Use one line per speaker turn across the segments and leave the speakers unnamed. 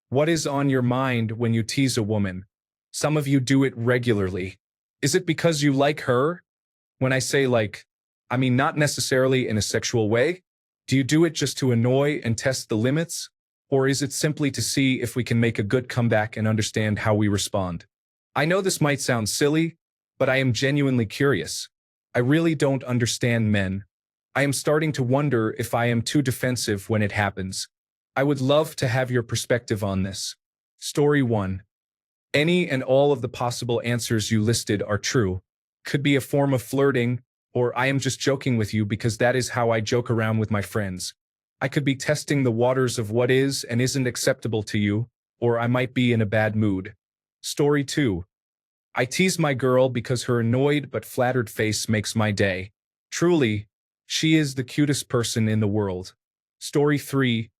What is on your mind when you tease a woman? Some of you do it regularly. Is it because you like her? When I say like, I mean not necessarily in a sexual way. Do you do it just to annoy and test the limits? Or is it simply to see if we can make a good comeback and understand how we respond? I know this might sound silly, but I am genuinely curious. I really don't understand men. I am starting to wonder if I am too defensive when it happens. I would love to have your perspective on this. Story 1. Any and all of the possible answers you listed are true. Could be a form of flirting, or I am just joking with you because that is how I joke around with my friends. I could be testing the waters of what is and isn't acceptable to you, or I might be in a bad mood. Story 2. I tease my girl because her annoyed but flattered face makes my day. Truly, she is the cutest person in the world. Story 3.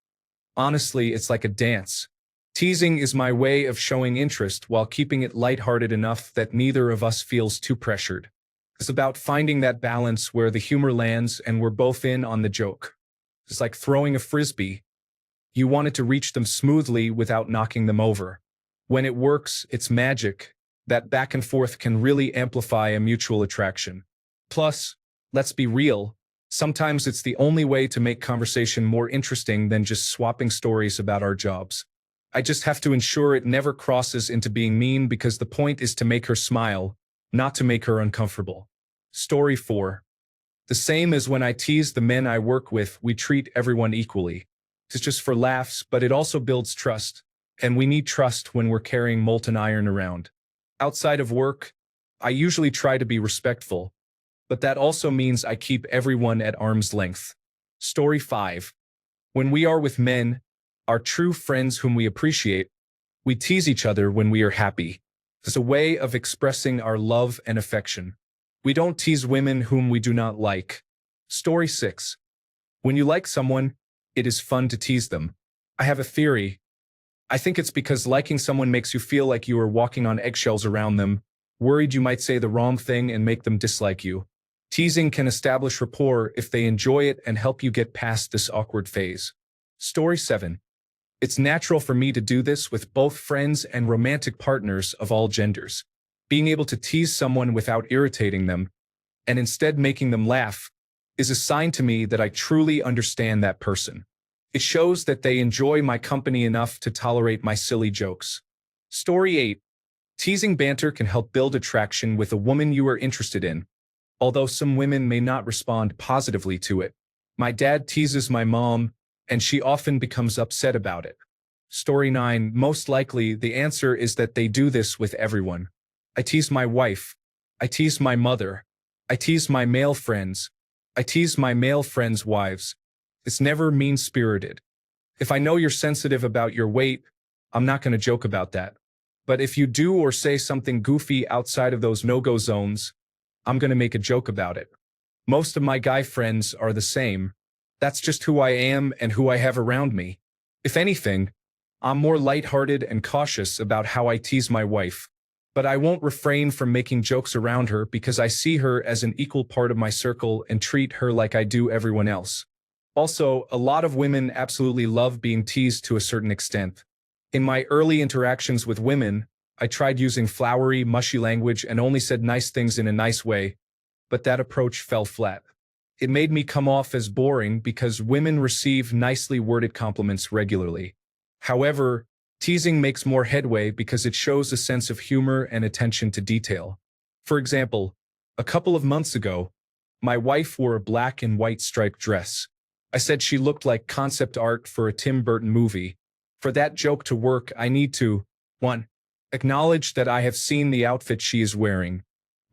Honestly, it's like a dance. Teasing is my way of showing interest while keeping it lighthearted enough that neither of us feels too pressured. It's about finding that balance where the humor lands and we're both in on the joke. It's like throwing a frisbee. You want it to reach them smoothly without knocking them over. When it works, it's magic. That back and forth can really amplify a mutual attraction. Plus, let's be real, sometimes it's the only way to make conversation more interesting than just swapping stories about our jobs. I just have to ensure it never crosses into being mean because the point is to make her smile, not to make her uncomfortable. Story 4. The same as when I tease the men I work with, we treat everyone equally. It's just for laughs, but it also builds trust, and we need trust when we're carrying molten iron around. Outside of work, I usually try to be respectful, but that also means I keep everyone at arm's length. Story 5. When we are with men, our true friends whom we appreciate, we tease each other when we are happy. It's a way of expressing our love and affection. We don't tease women whom we do not like. Story 6. When you like someone, it is fun to tease them. I have a theory. I think it's because liking someone makes you feel like you are walking on eggshells around them, worried you might say the wrong thing and make them dislike you. Teasing can establish rapport if they enjoy it and help you get past this awkward phase. Story 7. It's natural for me to do this with both friends and romantic partners of all genders. Being able to tease someone without irritating them, and instead making them laugh, is a sign to me that I truly understand that person. It shows that they enjoy my company enough to tolerate my silly jokes. Story 8. Teasing banter can help build attraction with a woman you are interested in, although some women may not respond positively to it. My dad teases my mom, and she often becomes upset about it. Story 9. Most likely, the answer is that they do this with everyone. I tease my wife. I tease my mother. I tease my male friends. I tease my male friends' wives. It's never mean-spirited. If I know you're sensitive about your weight, I'm not going to joke about that. But if you do or say something goofy outside of those no-go zones, I'm going to make a joke about it. Most of my guy friends are the same. That's just who I am and who I have around me. If anything, I'm more lighthearted and cautious about how I tease my wife. But I won't refrain from making jokes around her because I see her as an equal part of my circle and treat her like I do everyone else. Also, a lot of women absolutely love being teased to a certain extent. In my early interactions with women, I tried using flowery, mushy language and only said nice things in a nice way, but that approach fell flat. It made me come off as boring because women receive nicely worded compliments regularly. However, teasing makes more headway because it shows a sense of humor and attention to detail. For example, a couple of months ago, my wife wore a black and white striped dress. I said she looked like concept art for a Tim Burton movie. For that joke to work, I need to 1. Acknowledge that I have seen the outfit she is wearing.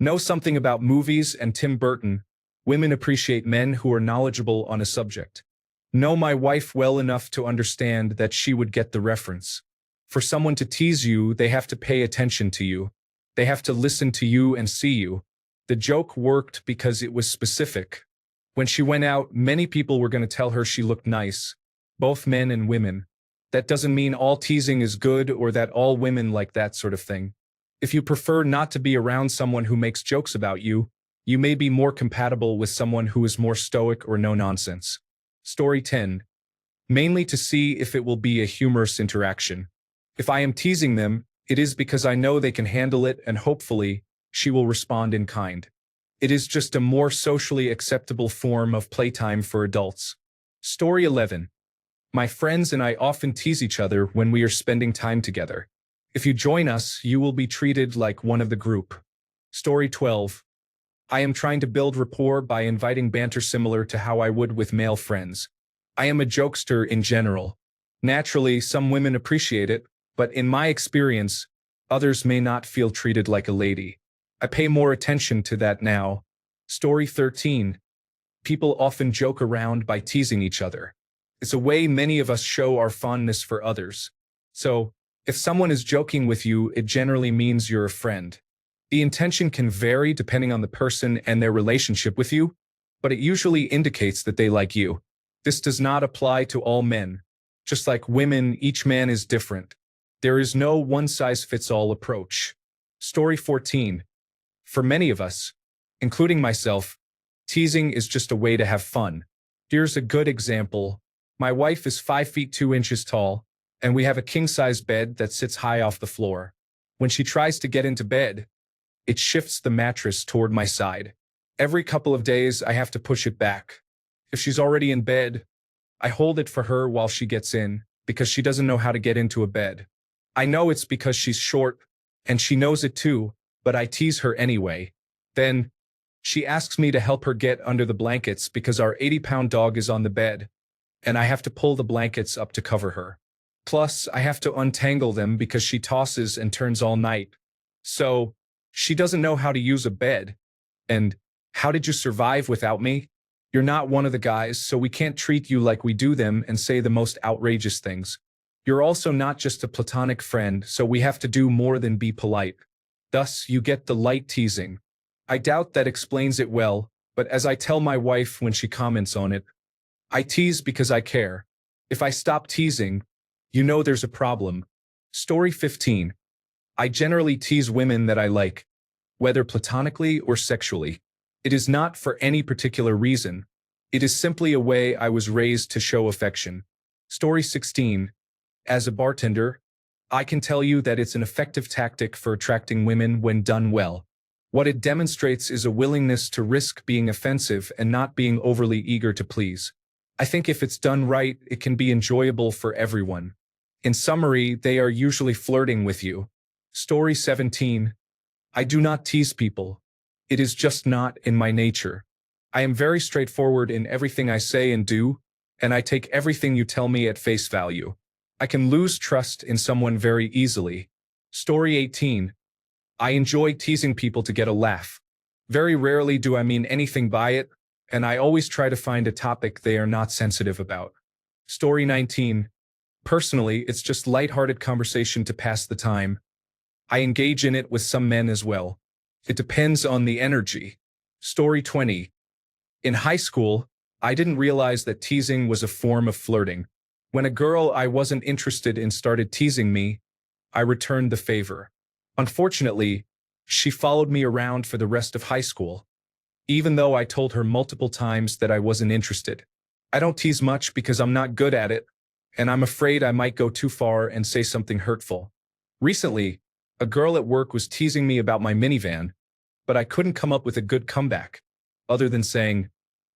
Know something about movies and Tim Burton. Women appreciate men who are knowledgeable on a subject. Know my wife well enough to understand that she would get the reference. For someone to tease you, they have to pay attention to you. They have to listen to you and see you. The joke worked because it was specific. When she went out, many people were going to tell her she looked nice, both men and women. That doesn't mean all teasing is good or that all women like that sort of thing. If you prefer not to be around someone who makes jokes about you, you may be more compatible with someone who is more stoic or no-nonsense. Story 10. Mainly to see if it will be a humorous interaction. If I am teasing them, it is because I know they can handle it and hopefully, she will respond in kind. It is just a more socially acceptable form of playtime for adults. Story 11. My friends and I often tease each other when we are spending time together. If you join us, you will be treated like one of the group. Story 12. I am trying to build rapport by inviting banter similar to how I would with male friends. I am a jokester in general. Naturally, some women appreciate it, but in my experience, others may not feel treated like a lady. I pay more attention to that now. Story 13. People often joke around by teasing each other. It's a way many of us show our fondness for others. So, if someone is joking with you, it generally means you're a friend. The intention can vary depending on the person and their relationship with you, but it usually indicates that they like you. This does not apply to all men. Just like women, each man is different. There is no one-size-fits-all approach. Story 14. For many of us, including myself, teasing is just a way to have fun. Here's a good example. My wife is 5 feet 2 inches tall, and we have a king-size bed that sits high off the floor. When she tries to get into bed, it shifts the mattress toward my side. Every couple of days, I have to push it back. If she's already in bed, I hold it for her while she gets in, because she doesn't know how to get into a bed. I know it's because she's short, and she knows it too, but I tease her anyway. Then, she asks me to help her get under the blankets because our 80-pound dog is on the bed, and I have to pull the blankets up to cover her. Plus, I have to untangle them because she tosses and turns all night. So, she doesn't know how to use a bed. And, how did you survive without me? You're not one of the guys, so we can't treat you like we do them and say the most outrageous things. You're also not just a platonic friend, so we have to do more than be polite. Thus, you get the light teasing. I doubt that explains it well, but as I tell my wife when she comments on it, I tease because I care. If I stop teasing, you know there's a problem. Story 15. I generally tease women that I like, whether platonically or sexually. It is not for any particular reason. It is simply a way I was raised to show affection. Story 16. As a bartender, I can tell you that it's an effective tactic for attracting women when done well. What it demonstrates is a willingness to risk being offensive and not being overly eager to please. I think if it's done right, it can be enjoyable for everyone. In summary, they are usually flirting with you. Story 17. I do not tease people. It is just not in my nature. I am very straightforward in everything I say and do, and I take everything you tell me at face value. I can lose trust in someone very easily. Story 18. I enjoy teasing people to get a laugh. Very rarely do I mean anything by it, and I always try to find a topic they are not sensitive about. Story 19. Personally, it's just lighthearted conversation to pass the time. I engage in it with some men as well. It depends on the energy. Story 20. In high school, I didn't realize that teasing was a form of flirting. When a girl I wasn't interested in started teasing me, I returned the favor. Unfortunately, she followed me around for the rest of high school, even though I told her multiple times that I wasn't interested. I don't tease much because I'm not good at it, and I'm afraid I might go too far and say something hurtful. Recently, a girl at work was teasing me about my minivan, but I couldn't come up with a good comeback, other than saying,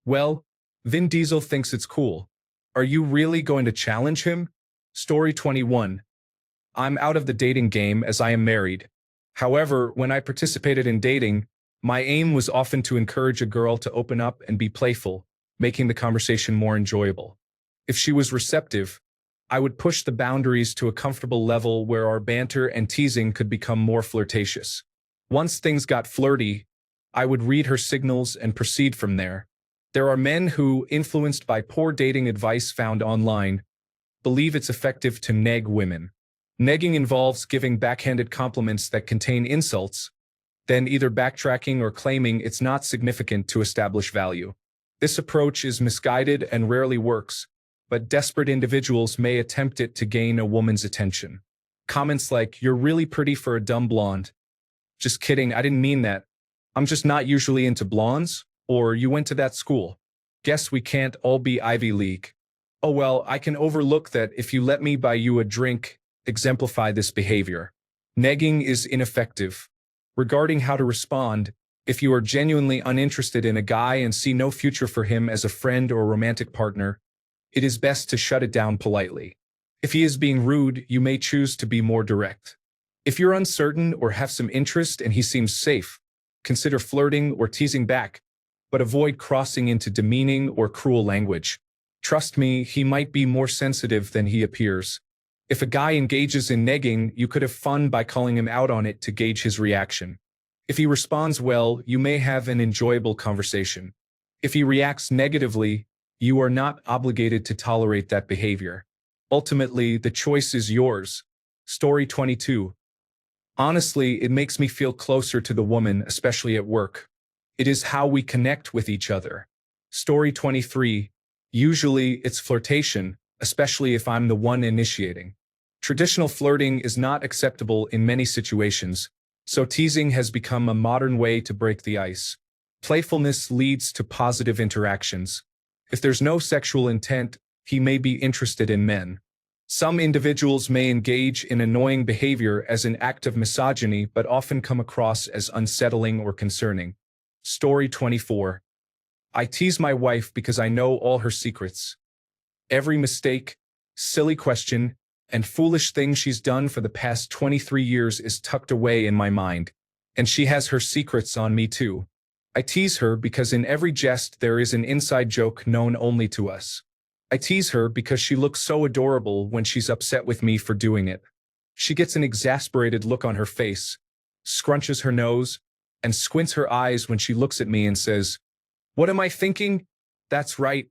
"Well, Vin Diesel thinks it's cool. Are you really going to challenge him?" Story 21. I'm out of the dating game as I am married. However, when I participated in dating, my aim was often to encourage a girl to open up and be playful, making the conversation more enjoyable. If she was receptive, I would push the boundaries to a comfortable level where our banter and teasing could become more flirtatious. Once things got flirty, I would read her signals and proceed from there. There are men who, influenced by poor dating advice found online, believe it's effective to neg women. Negging involves giving backhanded compliments that contain insults, then either backtracking or claiming it's not significant to establish value. This approach is misguided and rarely works, but desperate individuals may attempt it to gain a woman's attention. Comments like, "You're really pretty for a dumb blonde." "Just kidding, I didn't mean that. I'm just not usually into blondes," or "You went to that school. Guess we can't all be Ivy League." "Oh well, I can overlook that if you let me buy you a drink," exemplify this behavior. Negging is ineffective. Regarding how to respond, if you are genuinely uninterested in a guy and see no future for him as a friend or romantic partner, it is best to shut it down politely. If he is being rude, you may choose to be more direct. If you're uncertain or have some interest and he seems safe, consider flirting or teasing back, but avoid crossing into demeaning or cruel language. Trust me, he might be more sensitive than he appears. If a guy engages in negging, you could have fun by calling him out on it to gauge his reaction. If he responds well, you may have an enjoyable conversation. If he reacts negatively, you are not obligated to tolerate that behavior. Ultimately, the choice is yours. Story 22. Honestly, it makes me feel closer to the woman, especially at work. It is how we connect with each other. Story 23. Usually, it's flirtation, especially if I'm the one initiating. Traditional flirting is not acceptable in many situations, so teasing has become a modern way to break the ice. Playfulness leads to positive interactions. If there's no sexual intent, he may be interested in men. Some individuals may engage in annoying behavior as an act of misogyny but often come across as unsettling or concerning. Story 24. I tease my wife because I know all her secrets. Every mistake, silly question, and foolish thing she's done for the past 23 years is tucked away in my mind, and she has her secrets on me too. I tease her because in every jest there is an inside joke known only to us. I tease her because she looks so adorable when she's upset with me for doing it. She gets an exasperated look on her face, scrunches her nose, and squints her eyes when she looks at me and says, "What am I thinking? That's right.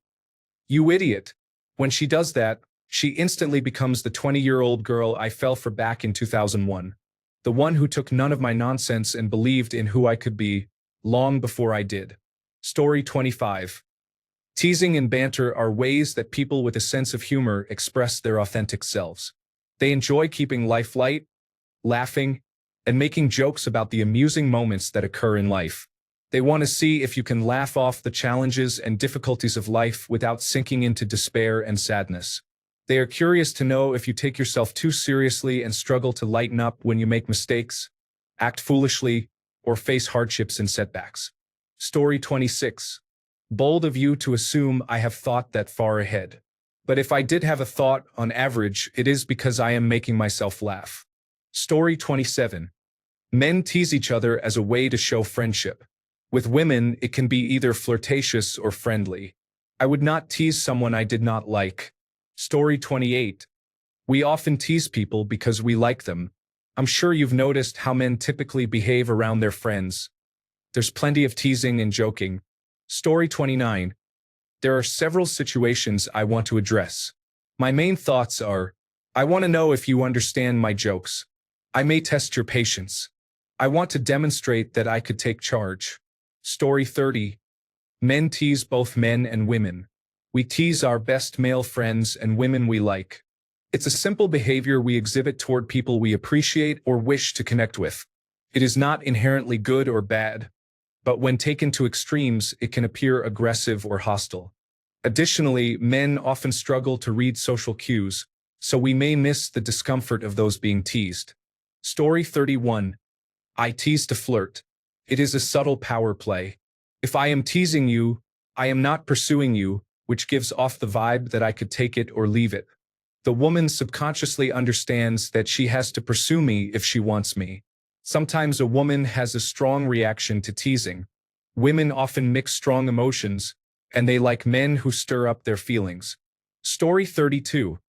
You idiot." When she does that, she instantly becomes the 20-year-old girl I fell for back in 2001. The one who took none of my nonsense and believed in who I could be, long before I did. Story 25. Teasing and banter are ways that people with a sense of humor express their authentic selves. They enjoy keeping life light, laughing, and making jokes about the amusing moments that occur in life. They want to see if you can laugh off the challenges and difficulties of life without sinking into despair and sadness. They are curious to know if you take yourself too seriously and struggle to lighten up when you make mistakes, act foolishly, or face hardships and setbacks. Story 26. Bold of you to assume I have thought that far ahead. But if I did have a thought, on average, it is because I am making myself laugh. Story 27. Men tease each other as a way to show friendship. With women, it can be either flirtatious or friendly. I would not tease someone I did not like. Story 28. We often tease people because we like them. I'm sure you've noticed how men typically behave around their friends. There's plenty of teasing and joking. Story 29. There are several situations I want to address. My main thoughts are, I want to know if you understand my jokes. I may test your patience. I want to demonstrate that I could take charge. Story 30. Men tease both men and women. We tease our best male friends and women we like. It's a simple behavior we exhibit toward people we appreciate or wish to connect with. It is not inherently good or bad, but when taken to extremes, it can appear aggressive or hostile. Additionally, men often struggle to read social cues, so we may miss the discomfort of those being teased. Story 31. I tease to flirt. It is a subtle power play. If I am teasing you, I am not pursuing you, which gives off the vibe that I could take it or leave it. The woman subconsciously understands that she has to pursue me if she wants me. Sometimes a woman has a strong reaction to teasing. Women often mix strong emotions, and they like men who stir up their feelings. Story 32.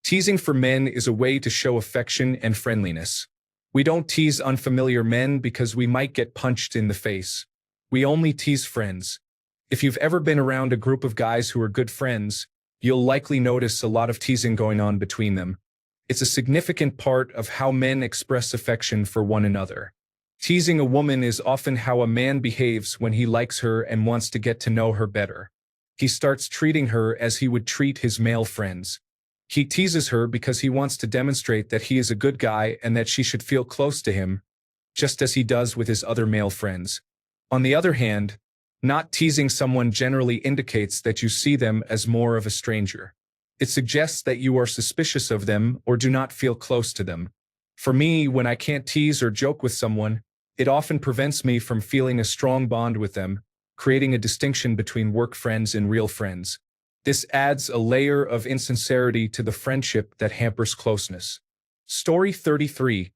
Teasing for men is a way to show affection and friendliness. We don't tease unfamiliar men because we might get punched in the face. We only tease friends. If you've ever been around a group of guys who are good friends, you'll likely notice a lot of teasing going on between them. It's a significant part of how men express affection for one another. Teasing a woman is often how a man behaves when he likes her and wants to get to know her better. He starts treating her as he would treat his male friends. He teases her because he wants to demonstrate that he is a good guy and that she should feel close to him, just as he does with his other male friends. On the other hand, not teasing someone generally indicates that you see them as more of a stranger. It suggests that you are suspicious of them or do not feel close to them. For me, when I can't tease or joke with someone, it often prevents me from feeling a strong bond with them, creating a distinction between work friends and real friends. This adds a layer of insincerity to the friendship that hampers closeness. Story 33.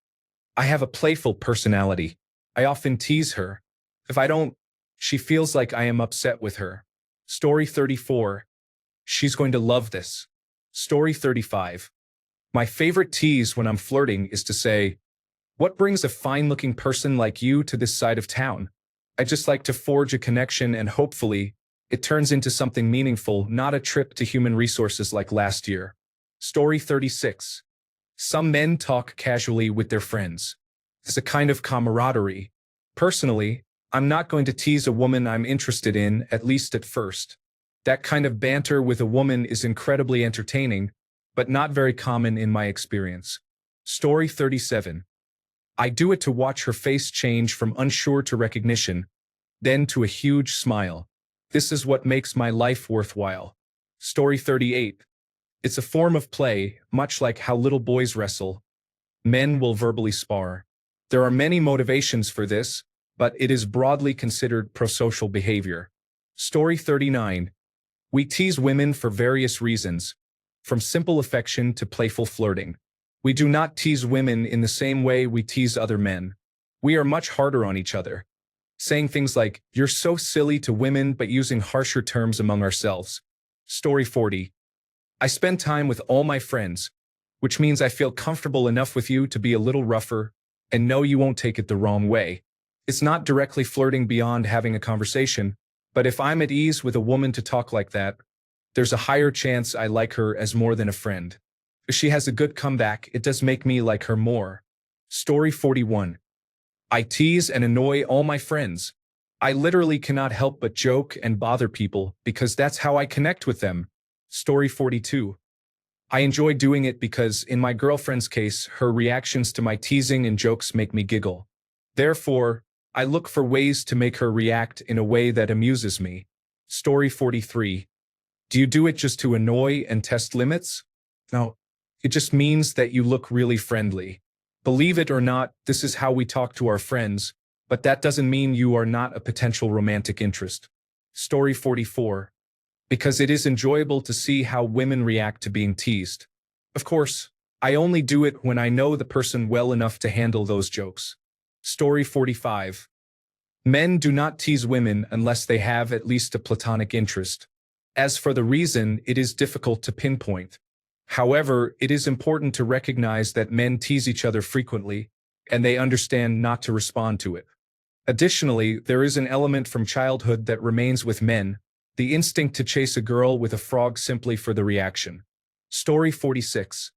I have a playful personality. I often tease her. If I don't, she feels like I am upset with her. Story 34. She's going to love this. Story 35. My favorite tease when I'm flirting is to say, "What brings a fine-looking person like you to this side of town?" I just like to forge a connection and hopefully, it turns into something meaningful, not a trip to human resources like last year. Story 36. Some men talk casually with their friends. It's a kind of camaraderie. Personally, I'm not going to tease a woman I'm interested in, at least at first. That kind of banter with a woman is incredibly entertaining, but not very common in my experience. Story 37. I do it to watch her face change from unsure to recognition, then to a huge smile. This is what makes my life worthwhile. Story 38. It's a form of play, much like how little boys wrestle. Men will verbally spar. There are many motivations for this, but it is broadly considered prosocial behavior. Story 39. We tease women for various reasons, from simple affection to playful flirting. We do not tease women in the same way we tease other men. We are much harder on each other, saying things like, "You're so silly" to women but using harsher terms among ourselves. Story 40. I spend time with all my friends, which means I feel comfortable enough with you to be a little rougher and know you won't take it the wrong way. It's not directly flirting beyond having a conversation, but if I'm at ease with a woman to talk like that, there's a higher chance I like her as more than a friend. If she has a good comeback, it does make me like her more. Story 41. I tease and annoy all my friends. I literally cannot help but joke and bother people because that's how I connect with them. Story 42. I enjoy doing it because, in my girlfriend's case, her reactions to my teasing and jokes make me giggle. Therefore, I look for ways to make her react in a way that amuses me. Story 43. Do you do it just to annoy and test limits? No. It just means that you look really friendly. Believe it or not, this is how we talk to our friends, but that doesn't mean you are not a potential romantic interest. Story 44. Because it is enjoyable to see how women react to being teased. Of course, I only do it when I know the person well enough to handle those jokes. Story 45. Men do not tease women unless they have at least a platonic interest. As for the reason, it is difficult to pinpoint. However, it is important to recognize that men tease each other frequently, and they understand not to respond to it. Additionally, there is an element from childhood that remains with men, the instinct to chase a girl with a frog simply for the reaction. Story 46.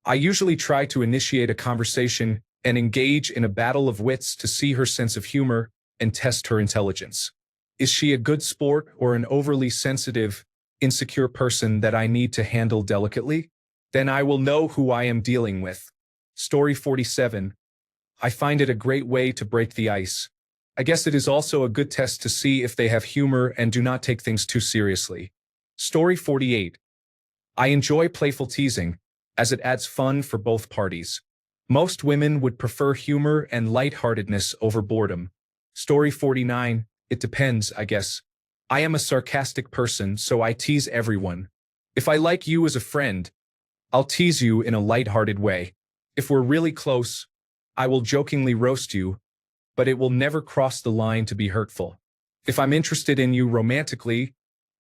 I usually try to initiate a conversation and engage in a battle of wits to see her sense of humor and test her intelligence. Is she a good sport or an overly sensitive, insecure person that I need to handle delicately? Then I will know who I am dealing with. Story 47. I find it a great way to break the ice. I guess it is also a good test to see if they have humor and do not take things too seriously. Story 48. I enjoy playful teasing, as it adds fun for both parties. Most women would prefer humor and lightheartedness over boredom. Story 49. It depends, I guess. I am a sarcastic person, so I tease everyone. If I like you as a friend, I'll tease you in a lighthearted way. If we're really close, I will jokingly roast you, but it will never cross the line to be hurtful. If I'm interested in you romantically,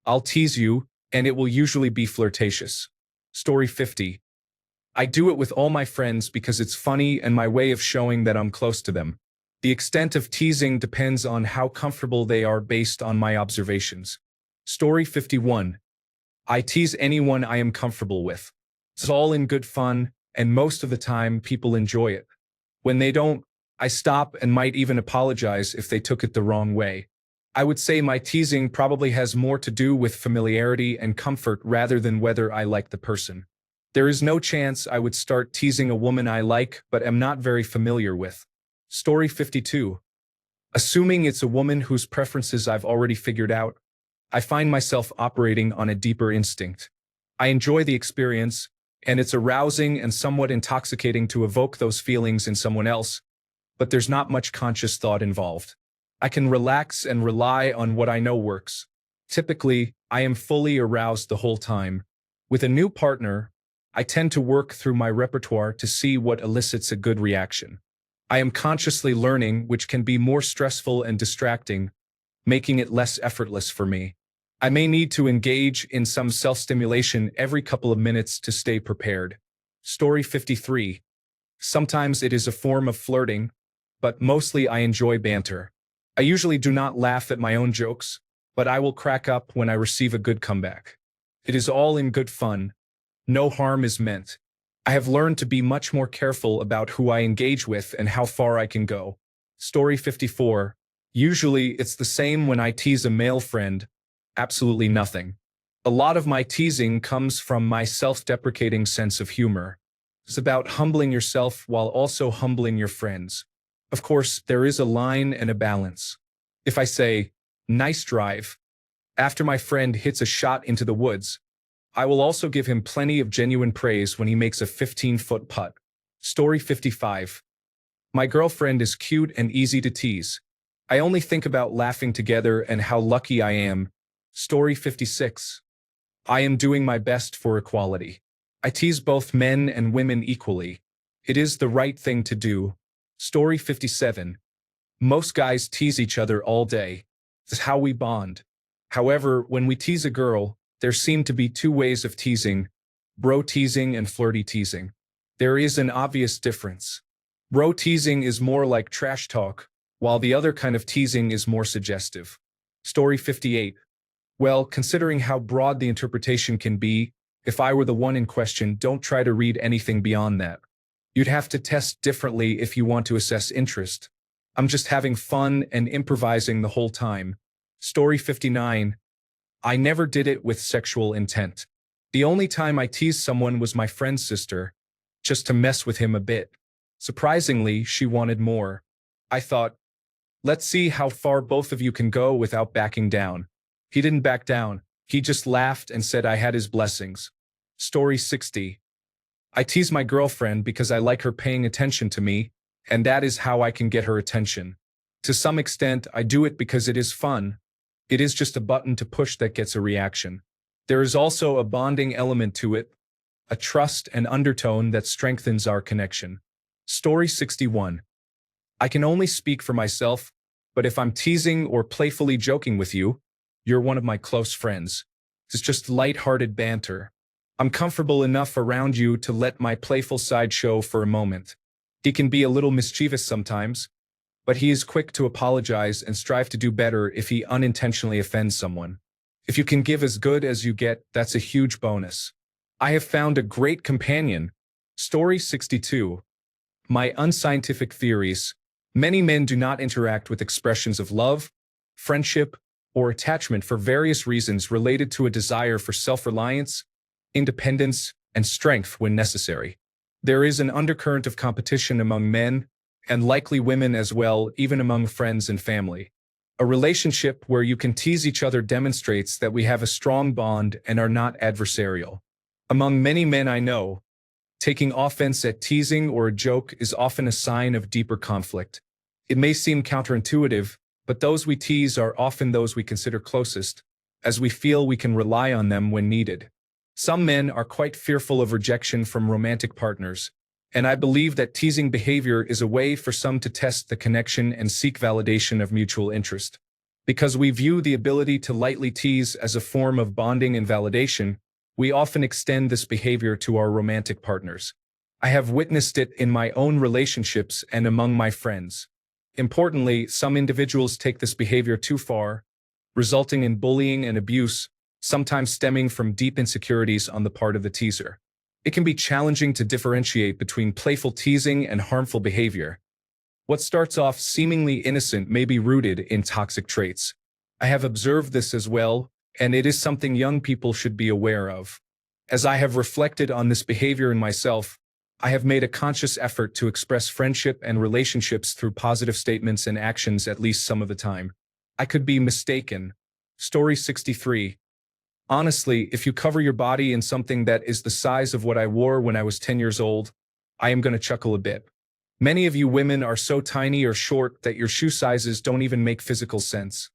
I'll tease you, and it will usually be flirtatious. Story 50. I do it with all my friends because it's funny and my way of showing that I'm close to them. The extent of teasing depends on how comfortable they are based on my observations. Story 51. I tease anyone I am comfortable with. It's all in good fun, and most of the time people enjoy it. When they don't, I stop and might even apologize if they took it the wrong way. I would say my teasing probably has more to do with familiarity and comfort rather than whether I like the person. There is no chance I would start teasing a woman I like but am not very familiar with. Story 52. Assuming it's a woman whose preferences I've already figured out, I find myself operating on a deeper instinct. I enjoy the experience, and it's arousing and somewhat intoxicating to evoke those feelings in someone else, but there's not much conscious thought involved. I can relax and rely on what I know works. Typically, I am fully aroused the whole time. With a new partner, I tend to work through my repertoire to see what elicits a good reaction. I am consciously learning, which can be more stressful and distracting, making it less effortless for me. I may need to engage in some self-stimulation every couple of minutes to stay prepared. Story 53. Sometimes it is a form of flirting, but mostly I enjoy banter. I usually do not laugh at my own jokes, but I will crack up when I receive a good comeback. It is all in good fun. No harm is meant. I have learned to be much more careful about who I engage with and how far I can go. Story 54. Usually it's the same when I tease a male friend. Absolutely nothing. A lot of my teasing comes from my self-deprecating sense of humor. It's about humbling yourself while also humbling your friends. Of course, there is a line and a balance. If I say, "Nice drive," after my friend hits a shot into the woods, I will also give him plenty of genuine praise when he makes a 15-foot putt. Story 55. My girlfriend is cute and easy to tease. I only think about laughing together and how lucky I am. Story 56. I am doing my best for equality. I tease both men and women equally. It is the right thing to do. Story 57. Most guys tease each other all day. It's how we bond. However, when we tease a girl, there seem to be two ways of teasing: bro teasing and flirty teasing. There is an obvious difference. Bro teasing is more like trash talk, while the other kind of teasing is more suggestive. Story 58. Well, considering how broad the interpretation can be, if I were the one in question, don't try to read anything beyond that. You'd have to test differently if you want to assess interest. I'm just having fun and improvising the whole time. Story 59. I never did it with sexual intent. The only time I teased someone was my friend's sister, just to mess with him a bit. Surprisingly, she wanted more. I thought, let's see how far both of you can go without backing down. He didn't back down. He just laughed and said I had his blessings. Story 60. I tease my girlfriend because I like her paying attention to me, and that is how I can get her attention. To some extent, I do it because it is fun. It is just a button to push that gets a reaction. There is also a bonding element to it, a trust and undertone that strengthens our connection. Story 61. I can only speak for myself, but if I'm teasing or playfully joking with you, you're one of my close friends. It's just light-hearted banter. I'm comfortable enough around you to let my playful side show for a moment. He can be a little mischievous sometimes, but he is quick to apologize and strive to do better if he unintentionally offends someone. If you can give as good as you get, that's a huge bonus. I have found a great companion. Story 62. My unscientific theories. Many men do not interact with expressions of love, friendship, or attachment for various reasons related to a desire for self-reliance, independence, and strength when necessary. There is an undercurrent of competition among men, and likely women as well, even among friends and family. A relationship where you can tease each other demonstrates that we have a strong bond and are not adversarial. Among many men I know, taking offense at teasing or a joke is often a sign of deeper conflict. It may seem counterintuitive, but those we tease are often those we consider closest, as we feel we can rely on them when needed. Some men are quite fearful of rejection from romantic partners, and I believe that teasing behavior is a way for some to test the connection and seek validation of mutual interest. Because we view the ability to lightly tease as a form of bonding and validation, we often extend this behavior to our romantic partners. I have witnessed it in my own relationships and among my friends. Importantly, some individuals take this behavior too far, resulting in bullying and abuse, sometimes stemming from deep insecurities on the part of the teaser. It can be challenging to differentiate between playful teasing and harmful behavior. What starts off seemingly innocent may be rooted in toxic traits. I have observed this as well, and it is something young people should be aware of. As I have reflected on this behavior in myself, I have made a conscious effort to express friendship and relationships through positive statements and actions at least some of the time. I could be mistaken. Story 63. Honestly, if you cover your body in something that is the size of what I wore when I was 10 years old, I am going to chuckle a bit. Many of you women are so tiny or short that your shoe sizes don't even make physical sense,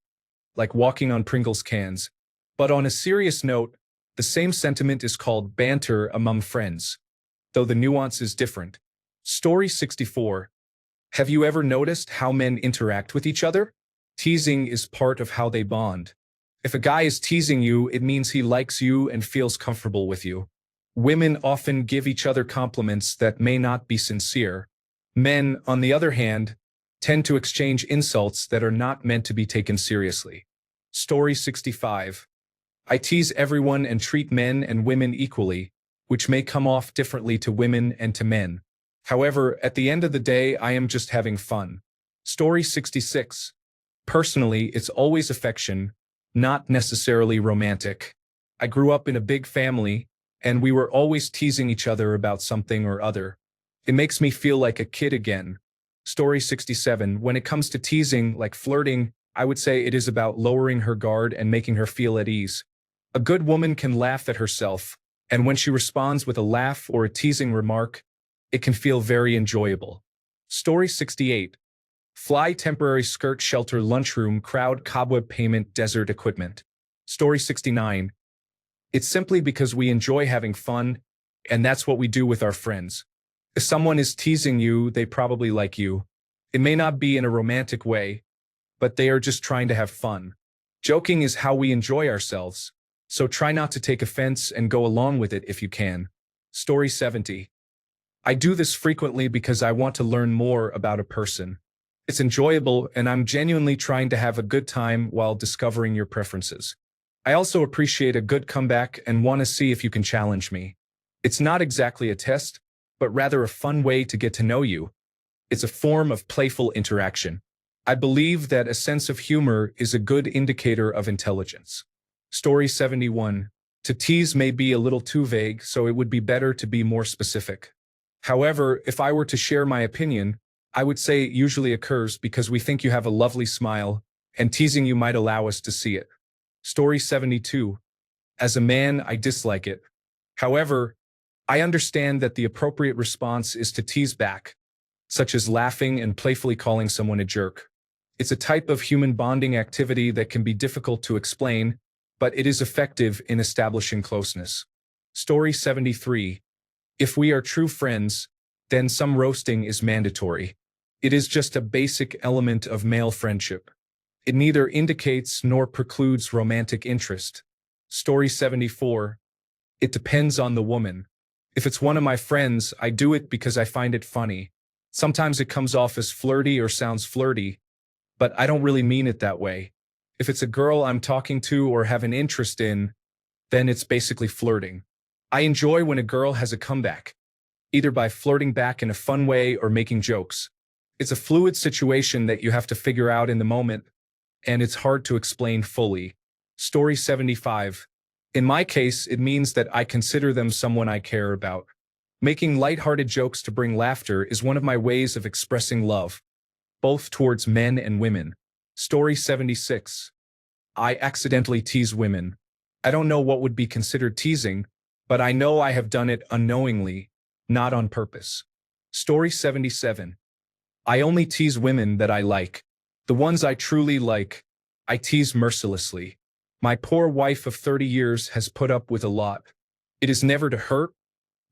like walking on Pringles cans. But on a serious note, the same sentiment is called banter among friends, though the nuance is different. Story 64. Have you ever noticed how men interact with each other? Teasing is part of how they bond. If a guy is teasing you, it means he likes you and feels comfortable with you. Women often give each other compliments that may not be sincere. Men, on the other hand, tend to exchange insults that are not meant to be taken seriously. Story 65. I tease everyone and treat men and women equally, which may come off differently to women and to men. However, at the end of the day, I am just having fun. Story 66. Personally, it's always affection, not necessarily romantic. I grew up in a big family, and we were always teasing each other about something or other. It makes me feel like a kid again. Story 67. When it comes to teasing, like flirting, I would say it is about lowering her guard and making her feel at ease. A good woman can laugh at herself, and when she responds with a laugh or a teasing remark, it can feel very enjoyable. Story 68. Fly temporary skirt shelter lunchroom crowd cobweb payment desert equipment. Story 69. It's simply because we enjoy having fun, and that's what we do with our friends. If someone is teasing you, they probably like you. It may not be in a romantic way, but they are just trying to have fun. Joking is how we enjoy ourselves, so try not to take offense and go along with it if you can. Story 70. I do this frequently because I want to learn more about a person. It's enjoyable, and I'm genuinely trying to have a good time while discovering your preferences. I also appreciate a good comeback and want to see if you can challenge me. It's not exactly a test, but rather a fun way to get to know you. It's a form of playful interaction. I believe that a sense of humor is a good indicator of intelligence. Story 71. To tease may be a little too vague, so it would be better to be more specific. However, if I were to share my opinion, I would say it usually occurs because we think you have a lovely smile, and teasing you might allow us to see it. Story 72. As a man, I dislike it. However, I understand that the appropriate response is to tease back, such as laughing and playfully calling someone a jerk. It's a type of human bonding activity that can be difficult to explain, but it is effective in establishing closeness. Story 73. If we are true friends, then some roasting is mandatory. It is just a basic element of male friendship. It neither indicates nor precludes romantic interest. Story 74. It depends on the woman. If it's one of my friends, I do it because I find it funny. Sometimes it comes off as flirty or sounds flirty, but I don't really mean it that way. If it's a girl I'm talking to or have an interest in, then it's basically flirting. I enjoy when a girl has a comeback, either by flirting back in a fun way or making jokes. It's a fluid situation that you have to figure out in the moment, and it's hard to explain fully. Story 75. In my case, it means that I consider them someone I care about. Making lighthearted jokes to bring laughter is one of my ways of expressing love, both towards men and women. Story 76. I accidentally tease women. I don't know what would be considered teasing, but I know I have done it unknowingly, not on purpose. Story 77. I only tease women that I like. The ones I truly like, I tease mercilessly. My poor wife of 30 years has put up with a lot. It is never to hurt,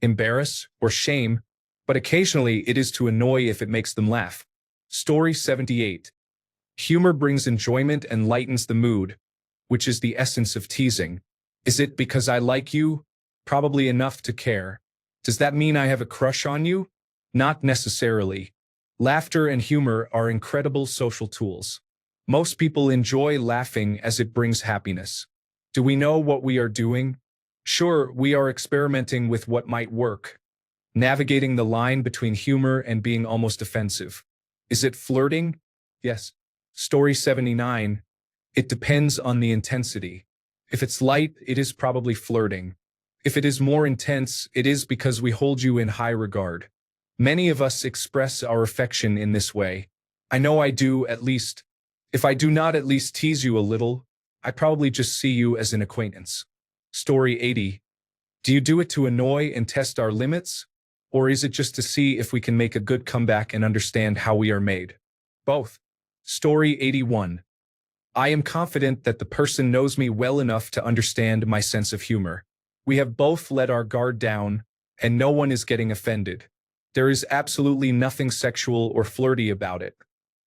embarrass, or shame, but occasionally it is to annoy if it makes them laugh. Story 78. Humor brings enjoyment and lightens the mood, which is the essence of teasing. Is it because I like you? Probably enough to care. Does that mean I have a crush on you? Not necessarily. Laughter and humor are incredible social tools. Most people enjoy laughing as it brings happiness. Do we know what we are doing? Sure, we are experimenting with what might work, navigating the line between humor and being almost offensive. Is it flirting? Yes. Story 79. It depends on the intensity. If it's light, it is probably flirting. If it is more intense, it is because we hold you in high regard. Many of us express our affection in this way. I know I do, at least. If I do not at least tease you a little, I probably just see you as an acquaintance. Story 80. Do you do it to annoy and test our limits? Or is it just to see if we can make a good comeback and understand how we are made? Both. Story 81. I am confident that the person knows me well enough to understand my sense of humor. We have both let our guard down, and no one is getting offended. There is absolutely nothing sexual or flirty about it.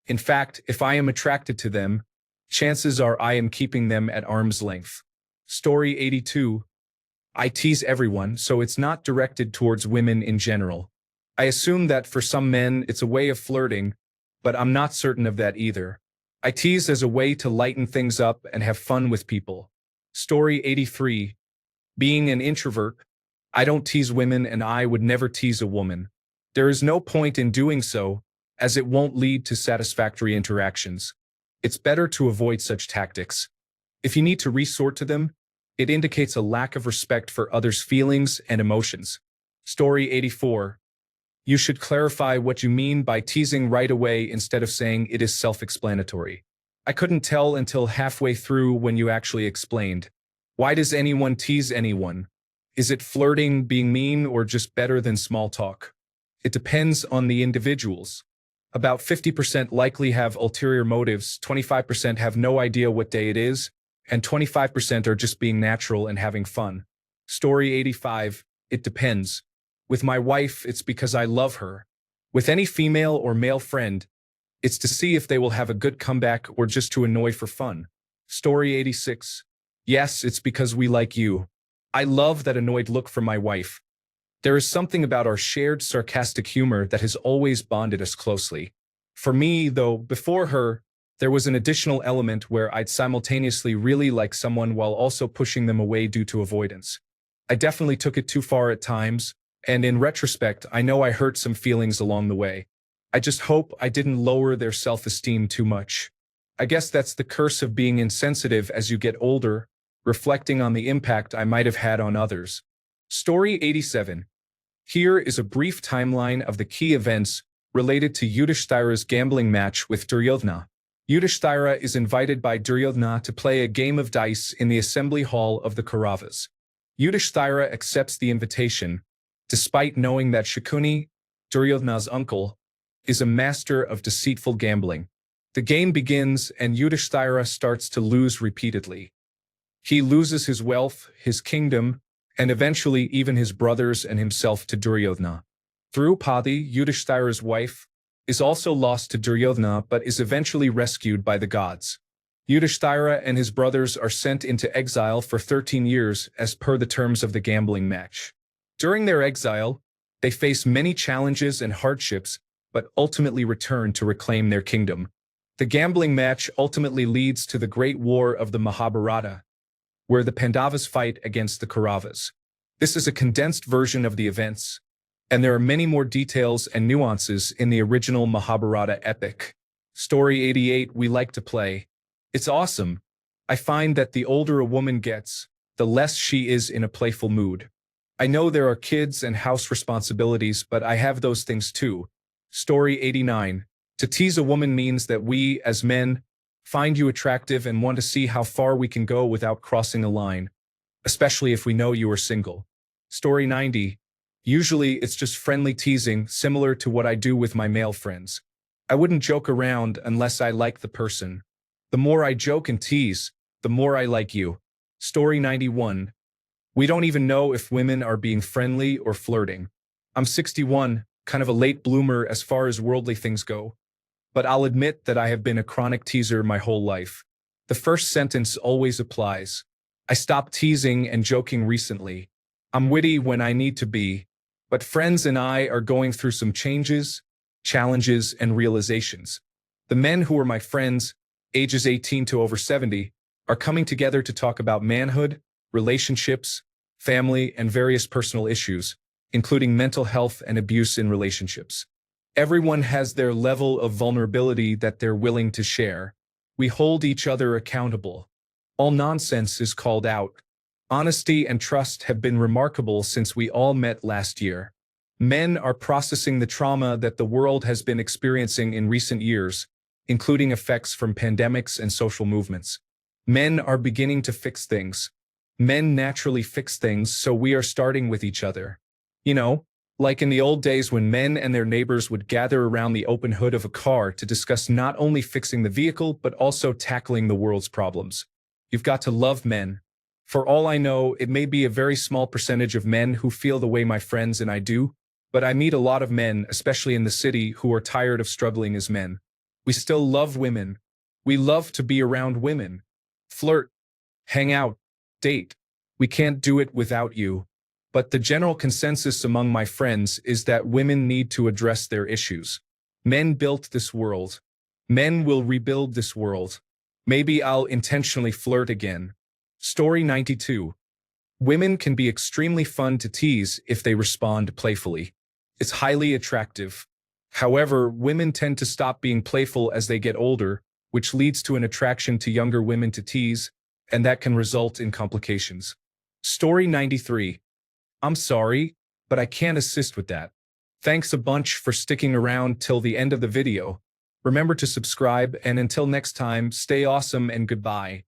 In fact, if I am attracted to them, chances are I am keeping them at arm's length. Story 82. I tease everyone, so it's not directed towards women in general. I assume that for some men it's a way of flirting, but I'm not certain of that either. I tease as a way to lighten things up and have fun with people. Story 83. Being an introvert, I don't tease women and I would never tease a woman. There is no point in doing so, as it won't lead to satisfactory interactions. It's better to avoid such tactics. If you need to resort to them, it indicates a lack of respect for others' feelings and emotions. Story 84. You should clarify what you mean by teasing right away instead of saying it is self-explanatory. I couldn't tell until halfway through when you actually explained. Why does anyone tease anyone? Is it flirting, being mean, or just better than small talk? It depends on the individuals. About 50% likely have ulterior motives, 25% have no idea what day it is, and 25% are just being natural and having fun. Story 85. It depends. With my wife, it's because I love her. With any female or male friend, it's to see if they will have a good comeback or just to annoy for fun. Story 86. Yes, it's because we like you. I love that annoyed look from my wife. There is something about our shared sarcastic humor that has always bonded us closely. For me, though, before her, there was an additional element where I'd simultaneously really like someone while also pushing them away due to avoidance. I definitely took it too far at times, and in retrospect, I know I hurt some feelings along the way. I just hope I didn't lower their self-esteem too much. I guess that's the curse of being insensitive as you get older, reflecting on the impact I might have had on others. Story 87. Here is a brief timeline of the key events related to Yudhishthira's gambling match with Duryodhana. Yudhishthira is invited by Duryodhana to play a game of dice in the assembly hall of the Kauravas. Yudhishthira accepts the invitation, despite knowing that Shakuni, Duryodhana's uncle, is a master of deceitful gambling. The game begins and Yudhishthira starts to lose repeatedly. He loses his wealth, his kingdom, and eventually even his brothers and himself to Duryodhana. Draupadi, Yudhishthira's wife, is also lost to Duryodhana but is eventually rescued by the gods. Yudhishthira and his brothers are sent into exile for 13 years as per the terms of the gambling match. During their exile, they face many challenges and hardships but ultimately return to reclaim their kingdom. The gambling match ultimately leads to the Great War of the Mahabharata, where the Pandavas fight against the Kauravas. This is a condensed version of the events, and there are many more details and nuances in the original Mahabharata epic. Story 88. We like to play. It's awesome. I find that the older a woman gets, the less she is in a playful mood. I know there are kids and house responsibilities, but I have those things too. Story 89. To tease a woman means that we, as men, find you attractive and want to see how far we can go without crossing a line, especially if we know you are single. Story 90. Usually it's just friendly teasing, similar to what I do with my male friends. I wouldn't joke around unless I like the person. The more I joke and tease, the more I like you. Story 91. We don't even know if women are being friendly or flirting. I'm 61, kind of a late bloomer as far as worldly things go. But I'll admit that I have been a chronic teaser my whole life. The first sentence always applies. I stopped teasing and joking recently. I'm witty when I need to be, but friends and I are going through some changes, challenges, and realizations. The men who are my friends, ages 18 to over 70, are coming together to talk about manhood, relationships, family, and various personal issues, including mental health and abuse in relationships. Everyone has their level of vulnerability that they're willing to share. We hold each other accountable. All nonsense is called out. Honesty and trust have been remarkable since we all met last year. Men are processing the trauma that the world has been experiencing in recent years, including effects from pandemics and social movements. Men are beginning to fix things. Men naturally fix things, so we are starting with each other. You know, like in the old days when men and their neighbors would gather around the open hood of a car to discuss not only fixing the vehicle, but also tackling the world's problems. You've got to love men. For all I know, it may be a very small percentage of men who feel the way my friends and I do, but I meet a lot of men, especially in the city, who are tired of struggling as men. We still love women. We love to be around women. Flirt, hang out, date. We can't do it without you. But the general consensus among my friends is that women need to address their issues. Men built this world. Men will rebuild this world. Maybe I'll intentionally flirt again. Story 92. Women can be extremely fun to tease if they respond playfully. It's highly attractive. However, women tend to stop being playful as they get older, which leads to an attraction to younger women to tease, and that can result in complications. Story 93. I'm sorry, but I can't assist with that. Thanks a bunch for sticking around till the end of the video. Remember to subscribe, and until next time, stay awesome and goodbye.